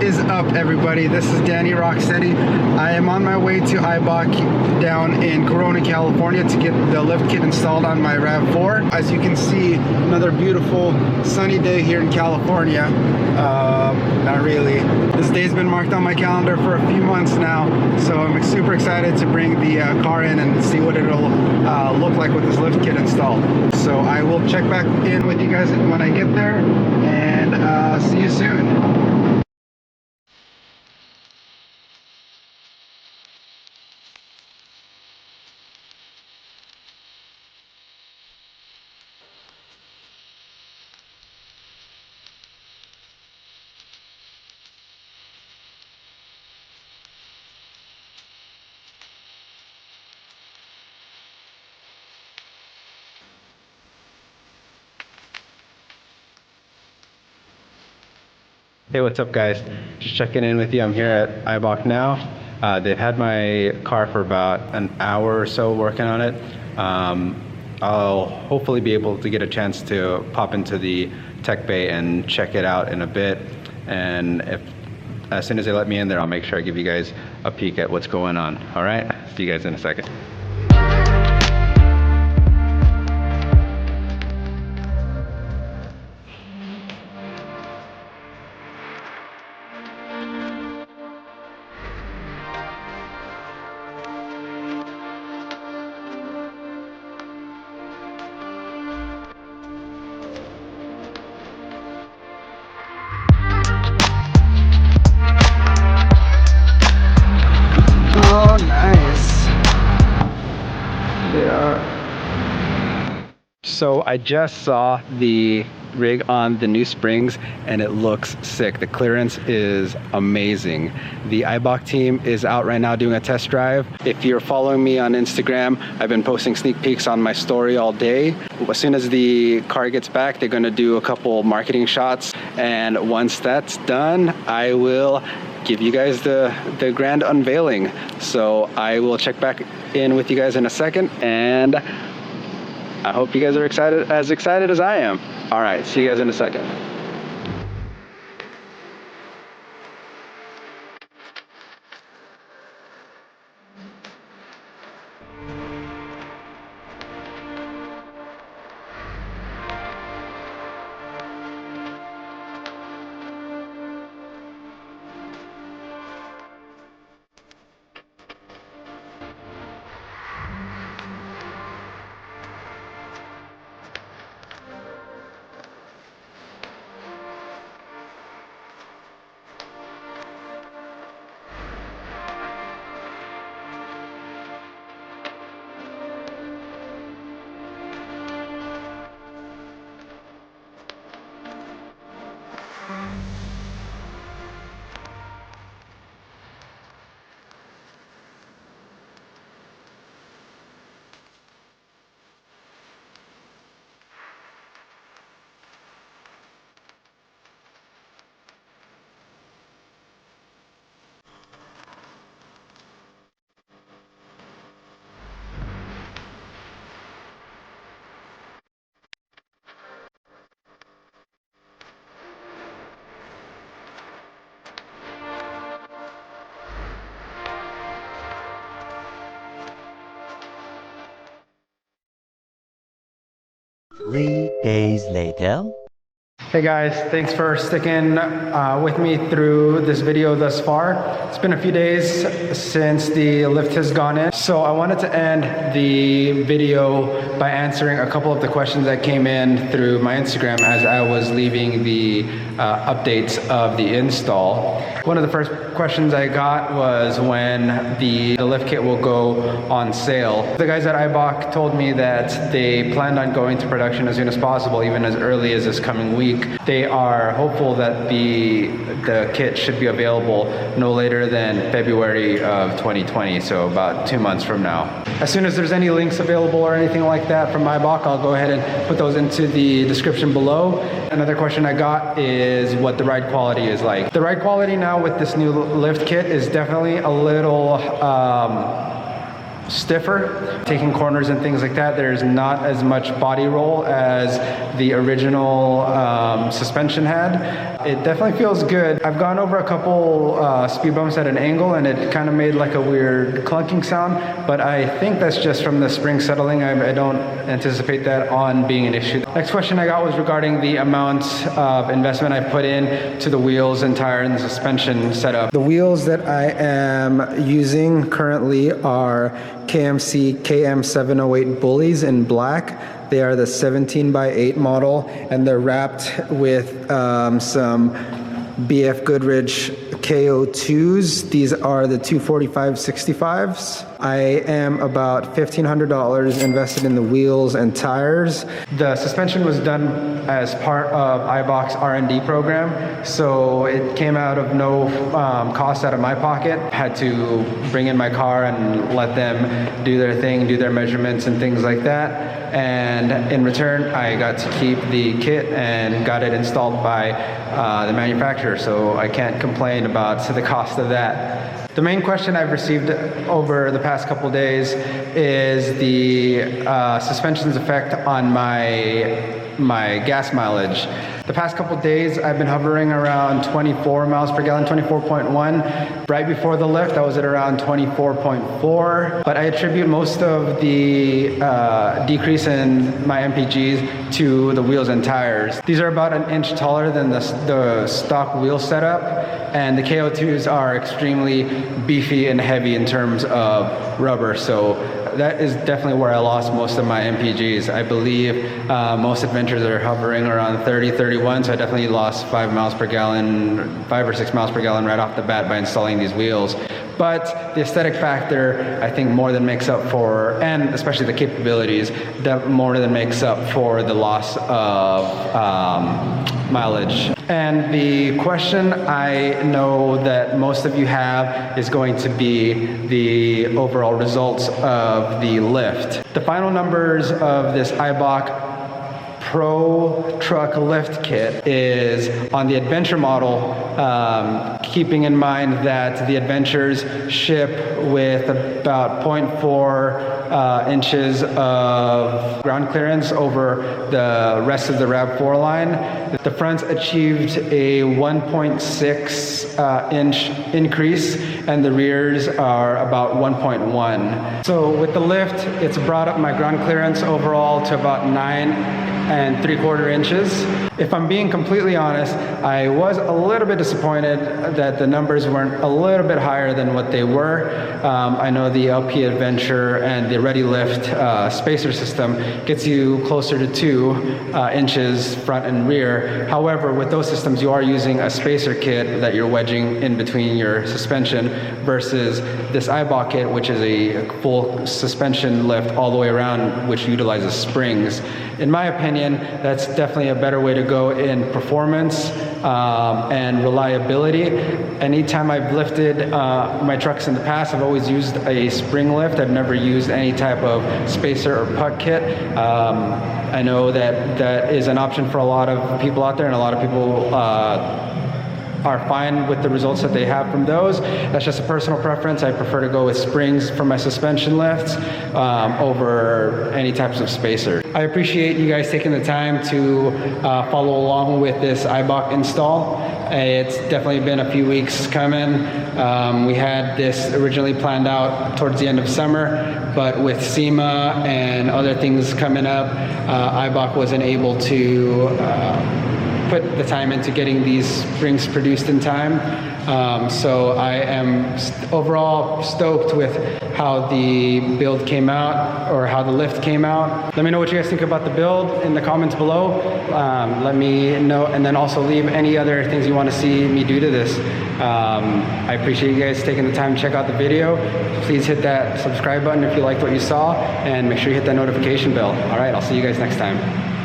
Is up, everybody? This is Danny Rocksteady. I am on my way to Eibach down in Corona, California to get the lift kit installed on my RAV4. As you can see, another beautiful sunny day here in California. Not really. This day's been marked on my calendar for a few months now, so I'm super excited to bring the car in and see what it'll look like with this lift kit installed. So I will check back in with you guys when I get there, and see you soon. Hey, what's up, guys? Just checking in with you. I'm here at Eibach now. They've had my car for about an hour or so working on it. I'll hopefully be able to get a chance to pop into the tech bay and check it out in a bit. And as soon as they let me in there, I'll make sure I give you guys a peek at what's going on. All right? See you guys in a second. Oh, nice. They are. So I just saw the rig on the new springs and it looks sick. The clearance is amazing. The Eibach team is out right now doing a test drive. If you're following me on Instagram, I've been posting sneak peeks on my story all day. As soon as the car gets back, they're going to do a couple marketing shots, and once that's done, I will give you guys the grand unveiling. So I will check back in with you guys in a second, and I hope you guys are as excited as I am. All right, see you guys in a second. Three days later. Hey guys, thanks for sticking with me through this video thus far. It's been a few days since the lift has gone in, so I wanted to end the video by answering a couple of the questions that came in through my Instagram as I was leaving the updates of the install. One of the first questions I got was when the lift kit will go on sale. The guys at Eibach told me that they planned on going to production as soon as possible, even as early as this coming week. They are hopeful that the kit should be available no later than February of 2020, so about 2 months from now. As soon as there's any links available or anything like that from Eibach, I'll go ahead and put those into the description below. Another question I got is what the ride quality is like. The ride quality now with this new lift kit is definitely a little stiffer. Taking corners and things like that, there's not as much body roll as the original suspension had. It definitely feels good. I've gone over a couple speed bumps at an angle and it kind of made like a weird clunking sound, but I think that's just from the spring settling. I don't anticipate that on being an issue. Next question I got was regarding the amount of investment I put in to the wheels and tire and the suspension setup. The wheels that I am using currently are KMC KM708 Bullies in black. They are the 17x8 model, and they're wrapped with some BF Goodrich KO2s. These are the 245/65s. I am about $1,500 invested in the wheels and tires. The suspension was done as part of Eibach's R&D program, so it came out of no cost out of my pocket. Had to bring in my car and let them do their thing, do their measurements and things like that. And in return, I got to keep the kit and got it installed by the manufacturer, so I can't complain about the cost of that. The main question I've received over the past couple days is the suspension's effect on my gas mileage. The past couple days, I've been hovering around 24 miles per gallon, 24.1. Right before the lift, I was at around 24.4. But I attribute most of the decrease in my MPGs to the wheels and tires. These are about an inch taller than the stock wheel setup, and the KO2s are extremely beefy and heavy in terms of rubber. So that is definitely where I lost most of my MPGs. I believe most adventures are hovering around 30, 31, so I definitely lost 5 or 6 miles per gallon right off the bat by installing these wheels. But the aesthetic factor, I think, more than makes up for, and especially the capabilities, that more than makes up for the loss of mileage. And the question I know that most of you have is going to be the overall results of the lift. The final numbers of this Eibach Pro Truck Lift Kit is on the Adventure model, keeping in mind that the Adventures ship with about 0.4 inches of ground clearance over the rest of the RAV4 line. The fronts achieved a 1.6 inch increase, and the rears are about 1.1. So with the lift, it's brought up my ground clearance overall to about 9.75 inches. If I'm being completely honest, I was a little bit disappointed that the numbers weren't a little bit higher than what they were. I know the LP Adventure and the Ready Lift spacer system gets you closer to 2 inches front and rear. However, with those systems, you are using a spacer kit that you're wedging in between your suspension versus this Eibach kit, which is a full suspension lift all the way around, which utilizes springs. In my opinion, that's definitely a better way to go in performance and reliability. Anytime I've lifted my trucks in the past, I've always used a spring lift. I've never used any type of spacer or puck kit. I know that that is an option for a lot of people out there, and a lot of people are fine with the results that they have from those. That's just a personal preference. I prefer to go with springs for my suspension lifts over any types of spacer. I appreciate you guys taking the time to follow along with this Eibach install. It's definitely been a few weeks coming. We had this originally planned out towards the end of summer, but with SEMA and other things coming up, Eibach wasn't able to put the time into getting these springs produced in time. So I am overall stoked with how the build came out, or how the lift came out. Let me know what you guys think about the build in the comments below. Let me know, and then also leave any other things you want to see me do to this. I appreciate you guys taking the time to check out the video. Please hit that subscribe button if you liked what you saw, and make sure you hit that notification bell. All right, I'll see you guys next time.